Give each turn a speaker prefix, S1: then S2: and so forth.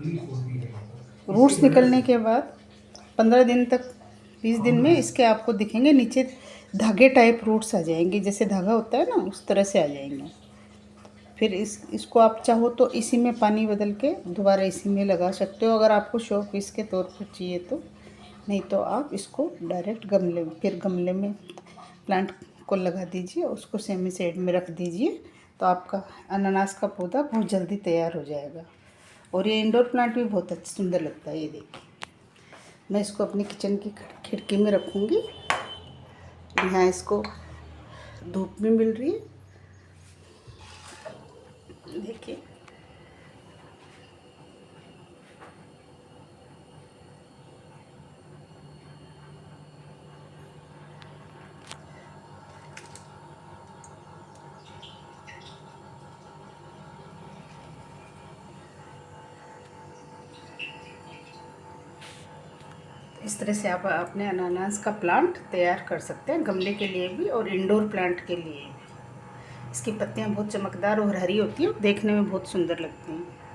S1: Relief होती है।
S2: Roots
S1: इसकी वजह
S2: निकलने
S1: से
S2: के बाद 15 दिन तक 20 दिन में इसके आपको दिखेंगे नीचे धागे टाइप रूट्स आ जाएंगे, जैसे धागा होता है ना उस तरह से आ जाएंगे। फिर इसको आप चाहो तो इसी में पानी बदल के दोबारा इसी में लगा सकते हो, अगर आपको शो पीस के तौर पर चाहिए तो। नहीं तो आप इसको डायरेक्ट गमले में प्लांट को लगा दीजिए, उसको सेमी शेड में रख दीजिए, तो आपका अनानास का पौधा बहुत जल्दी तैयार हो जाएगा। और ये इंडोर प्लांट भी बहुत अच्छा सुंदर लगता है। ये देखिए, मैं इसको अपनी किचन की खिड़की में रखूँगी। यहाँ इसको धूप भी मिल रही है, देखिए। इस तरह से आप अपने अनानास का प्लांट तैयार कर सकते हैं, गमले के लिए भी और इंडोर प्लांट के लिए भी। इसकी पत्तियां बहुत चमकदार और हरी होती हैं, देखने में बहुत सुंदर लगती हैं।